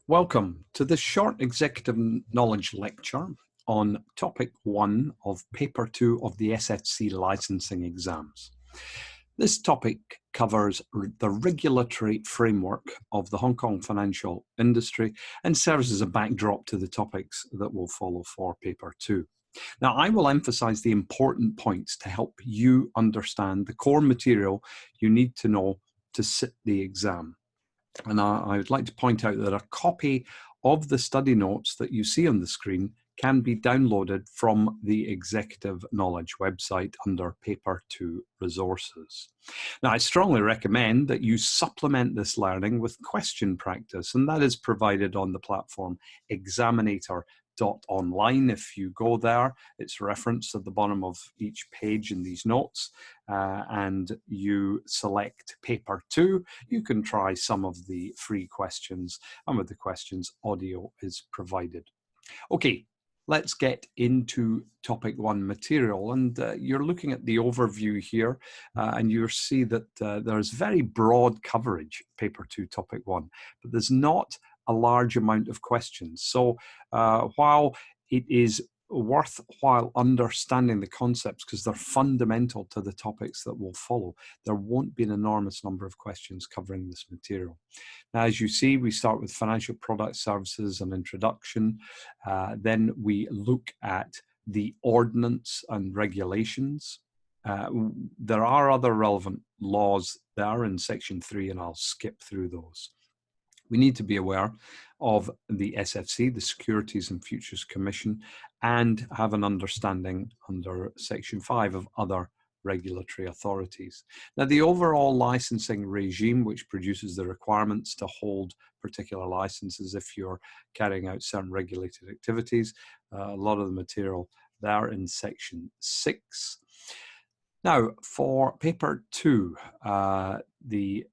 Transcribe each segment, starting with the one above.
Welcome to this short executive knowledge lecture on topic 1 of paper 2 of the SFC licensing exams. This topic covers the regulatory framework of the Hong Kong financial industry and serves as a backdrop to the topics that will follow for paper 2. Now, I will emphasize the important points to help you understand the core material you need to know to sit the exam. And I would like to point out that a copy of the study notes that you see on the screen can be downloaded from the Executive Knowledge website under Paper 2 Resources. Now, I strongly recommend that you supplement this learning with question practice, and that is provided on the platform Examinator.online. If you go there, it's referenced at the bottom of each page in these notes, and you select paper 2, you can try some of the free questions, and with the questions, audio is provided. Okay, let's get into topic 1 material, and you're looking at the overview here, and you'll see that there's very broad coverage, paper 2, topic 1, but there's not a large amount of questions. So while it is worthwhile understanding the concepts because they're fundamental to the topics that will follow, there won't be an enormous number of questions covering this material. Now, as you see, we start with financial products, services, and introduction. Then we look at the ordinance and regulations. There are other relevant laws there in section 3, and I'll skip through those. We need to be aware of the SFC, the Securities and Futures Commission, and have an understanding under section 5 of other regulatory authorities. Now, the overall licensing regime, which produces the requirements to hold particular licenses if you're carrying out certain regulated activities, a lot of the material there in section 6. Now, for paper 2, the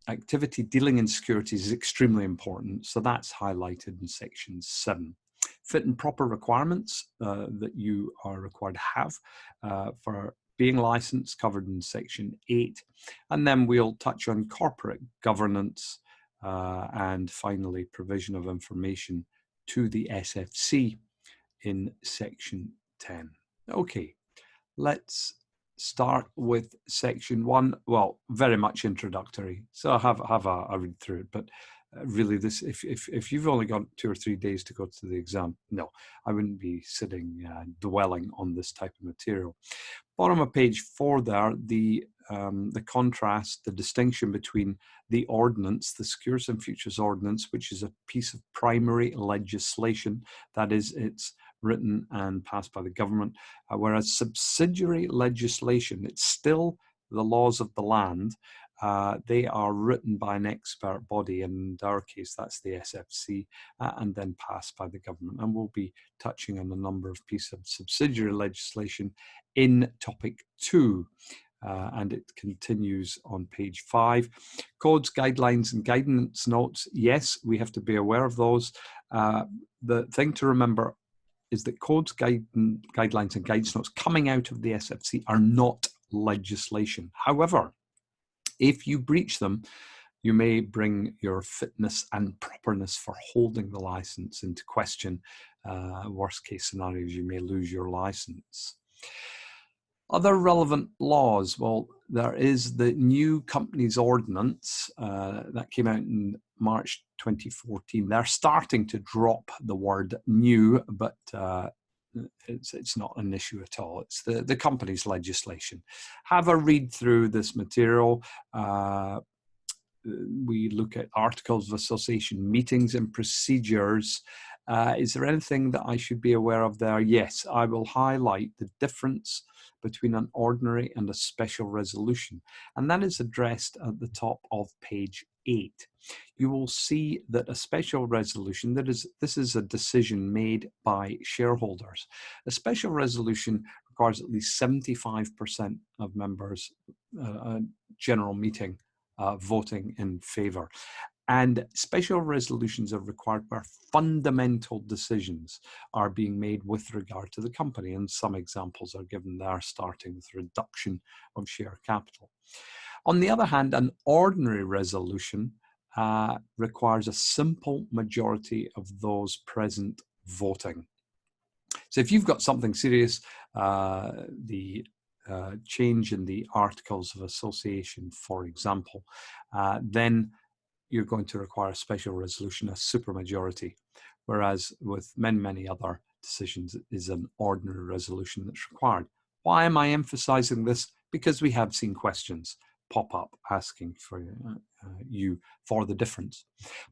activity dealing in securities is extremely important, so that's highlighted in section 7. Fit and proper requirements that you are required to have for being licensed, covered in section 8. And then we'll touch on corporate governance and finally provision of information to the SFC in section 10. Okay, let's start with section 1. Well, very much introductory, so have a read through it, but really this, if you've only got 2 or 3 days to go to the exam, no, I wouldn't be sitting dwelling on this type of material. Bottom of page 4 there, the contrast, the distinction between the ordinance, the Securities and Futures Ordinance, which is a piece of primary legislation, that is, it's written and passed by the government, whereas subsidiary legislation, it's still the laws of the land. They are written by an expert body, in our case that's the SFC, and then passed by the government. And we'll be touching on a number of pieces of subsidiary legislation in topic 2. And it continues on page 5. Codes, guidelines, and guidance notes. Yes, we have to be aware of those. The thing to remember is that codes, guidelines, and guidance notes coming out of the SFC are not legislation. However, if you breach them, you may bring your fitness and properness for holding the license into question. Worst case scenarios, you may lose your license. Other relevant laws, well, there is the new Companies Ordinance that came out in March 2014. They're starting to drop the word new, but it's not an issue at all. It's the company's legislation. Have a read through this material. We look at articles of association, meetings and procedures. Is there anything that I should be aware of there? Yes, I will highlight the difference between an ordinary and a special resolution, and that is addressed at the top of page 8. You will see that a special resolution, this is a decision made by shareholders. A special resolution requires at least 75% of members, general meeting, voting in favour. And special resolutions are required where fundamental decisions are being made with regard to the company. And some examples are given there, starting with reduction of share capital. On the other hand, an ordinary resolution requires a simple majority of those present voting. So if you've got something serious, the change in the Articles of Association, for example, then you're going to require a special resolution, a supermajority, whereas with many other decisions, it is an ordinary resolution that's required. Why am I emphasizing this? Because we have seen questions pop up asking for you for the difference.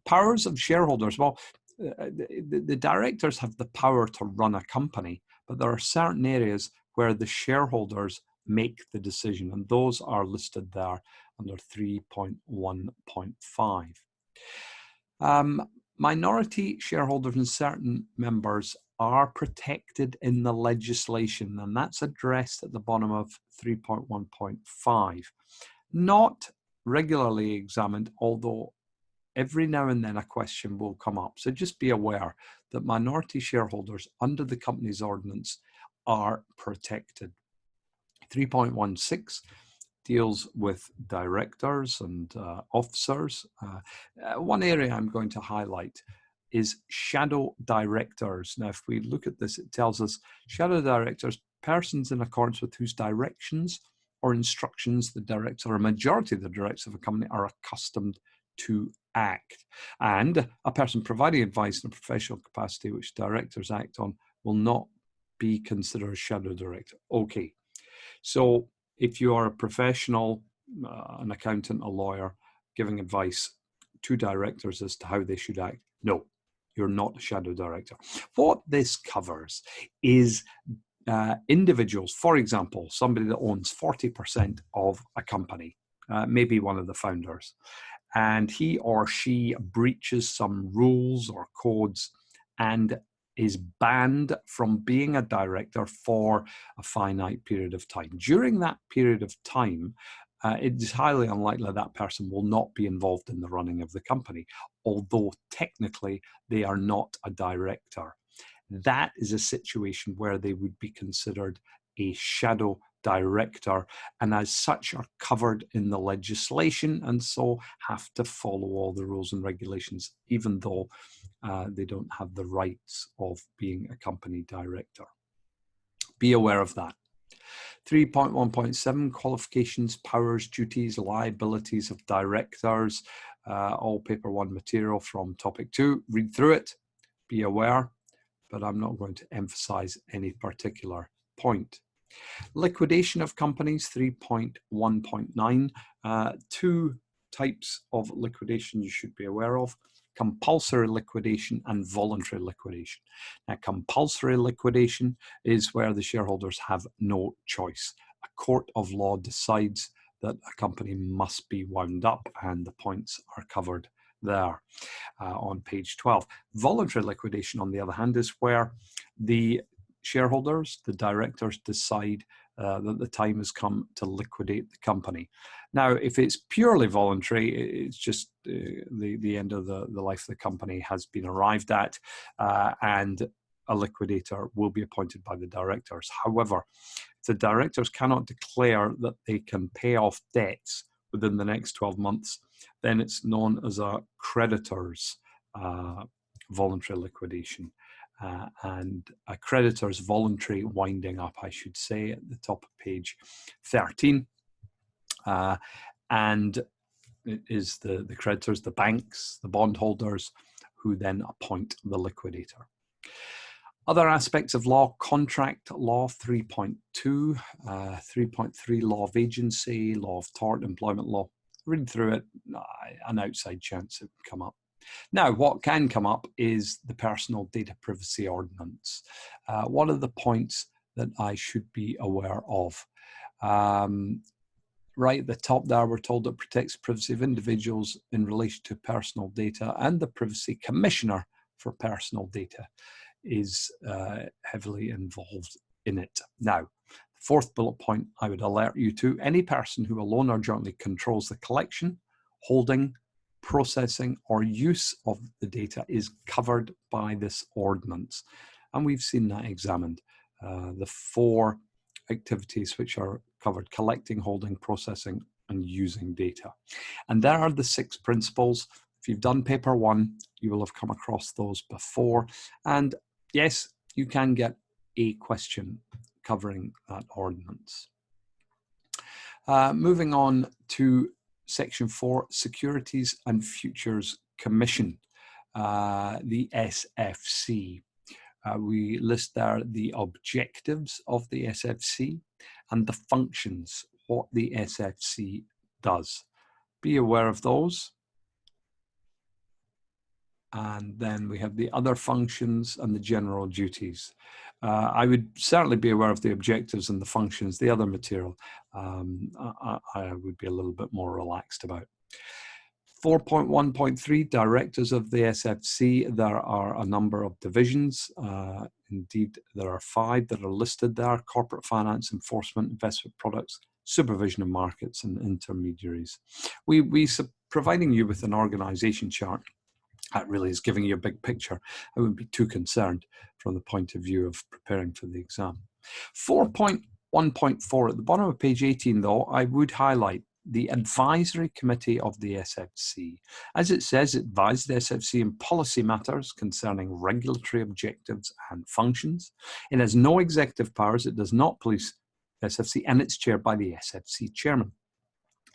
Powers of shareholders. Well, the directors have the power to run a company, but there are certain areas where the shareholders make the decision, and those are listed there under 3.1.5. Minority shareholders and certain members are protected in the legislation, and that's addressed at the bottom of 3.1.5. Not regularly examined, although every now and then a question will come up. So just be aware that minority shareholders under the Companies Ordinance are protected. 3.16 deals with directors and officers. One area I'm going to highlight is shadow directors. Now, if we look at this, it tells us shadow directors, persons in accordance with whose directions or instructions the director or a majority of the directors of a company are accustomed to act. And a person providing advice in a professional capacity which directors act on will not be considered a shadow director. Okay, so if you are a professional, an accountant, a lawyer, giving advice to directors as to how they should act, no, you're not a shadow director. What this covers is individuals, for example, somebody that owns 40% of a company, maybe one of the founders, and he or she breaches some rules or codes and is banned from being a director for a finite period of time. During that period of time, it is highly unlikely that person will not be involved in the running of the company, although technically they are not a director. That is a situation where they would be considered a shadow director, and as such are covered in the legislation, and so have to follow all the rules and regulations, even though they don't have the rights of being a company director. Be aware of that. 3.1.7, qualifications, powers, duties, liabilities of directors, all paper 1 material from topic 2. Read through it, be aware, but I'm not going to emphasize any particular point. Liquidation of companies, 3.1.9. Two types of liquidation you should be aware of: compulsory liquidation and voluntary liquidation. Now, compulsory liquidation is where the shareholders have no choice. A court of law decides that a company must be wound up, and the points are covered there on page 12. Voluntary liquidation, on the other hand, is where the shareholders, the directors, decide that the time has come to liquidate the company. Now, if it's purely voluntary, it's just the end of the life of the company has been arrived at, and a liquidator will be appointed by the directors. However, if the directors cannot declare that they can pay off debts within the next 12 months, then it's known as a creditor's voluntary liquidation. And a creditor's voluntary winding up, I should say, at the top of page 13. And it is the creditors, the banks, the bondholders, who then appoint the liquidator. Other aspects of law: contract law, 3.2, 3.3, law of agency, law of tort, employment law. Read through it, an outside chance it would come up. Now, what can come up is the Personal Data Privacy Ordinance. What are the points that I should be aware of? Right at the top there, we're told it protects privacy of individuals in relation to personal data, and the Privacy Commissioner for Personal Data is heavily involved in it. Now, the fourth bullet point I would alert you to: any person who alone or jointly controls the collection, holding, processing, or use of the data is covered by this ordinance. And we've seen that examined. The 4 activities which are covered: collecting, holding, processing, and using data. And there are the 6 principles. If you've done paper 1, you will have come across those before. And yes, you can get a question covering that ordinance. Moving on to Section 4, Securities and Futures Commission, the SFC. We list there the objectives of the SFC and the functions, what the SFC does. Be aware of those. And then we have the other functions and the general duties. I would certainly be aware of the objectives and the functions. The other material I would be a little bit more relaxed about. 4.1.3, Directors of the SFC. There are a number of divisions. Indeed, there are 5 that are listed there: corporate finance, enforcement, investment products, supervision of markets, and intermediaries. Providing you with an organization chart, that really is giving you a big picture. I wouldn't be too concerned from the point of view of preparing for the exam. 4.1.4, at the bottom of page 18, though, I would highlight the Advisory Committee of the SFC. As it says, it advises the SFC in policy matters concerning regulatory objectives and functions. It has no executive powers. It does not police the SFC, and it's chaired by the SFC chairman.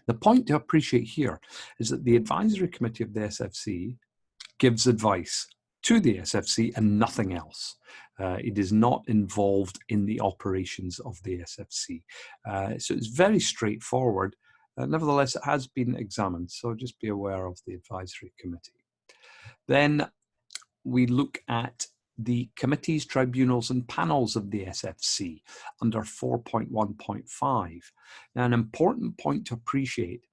The point to appreciate here is that the Advisory Committee of the SFC gives advice to the SFC and nothing else. It is not involved in the operations of the SFC. So it's very straightforward. Nevertheless, it has been examined, so just be aware of the Advisory Committee. Then we look at the committees, tribunals, and panels of the SFC under 4.1.5. Now, an important point to appreciate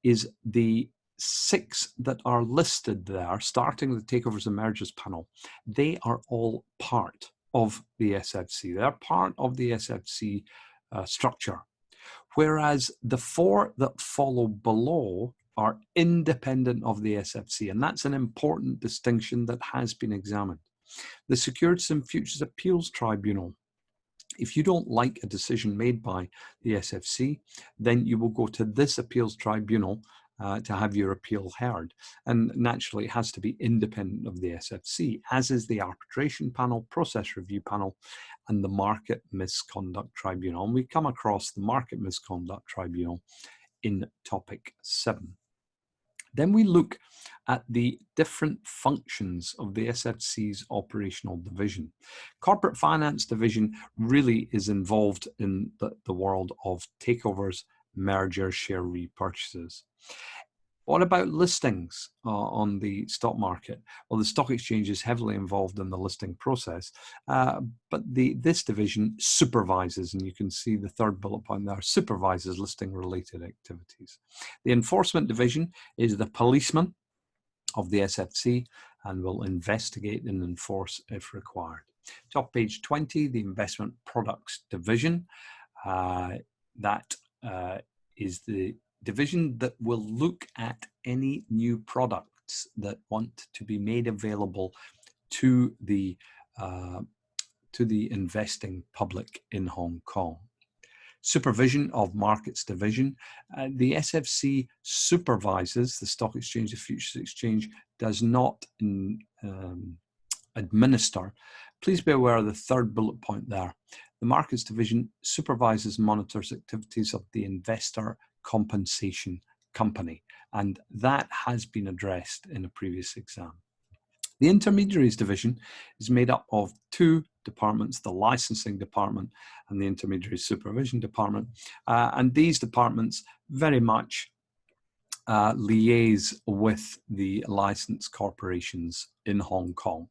is the 6 that are listed there, starting with the Takeovers and Mergers panel. They are all part of the SFC. They're part of the SFC structure. Whereas the 4 that follow below are independent of the SFC, and that's an important distinction that has been examined. The Securities and Futures Appeals Tribunal, if you don't like a decision made by the SFC, then you will go to this appeals tribunal to have your appeal heard. And naturally, it has to be independent of the SFC, as is the Arbitration Panel, Process Review Panel, and the Market Misconduct Tribunal. And we come across the Market Misconduct Tribunal in topic 7. Then we look at the different functions of the SFC's operational division. Corporate Finance Division really is involved in the world of takeovers, mergers, share repurchases. What about listings on the stock market? Well, the stock exchange is heavily involved in the listing process, but this division supervises, and you can see the 3rd bullet point there, supervises listing-related activities. The Enforcement Division is the policeman of the SFC and will investigate and enforce if required. Top page 20, the Investment Products Division. That is the division that will look at any new products that want to be made available to the investing public in Hong Kong. Supervision of Markets Division. The SFC supervises the Stock Exchange, the Futures Exchange, does not administer. Please be aware of the 3rd bullet point there. The Markets Division supervises and monitors activities of the Investor Compensation Company, and that has been addressed in a previous exam. The Intermediaries Division is made up of 2 departments, the Licensing Department and the Intermediary Supervision Department, and these departments very much liaise with the licensed corporations in Hong Kong.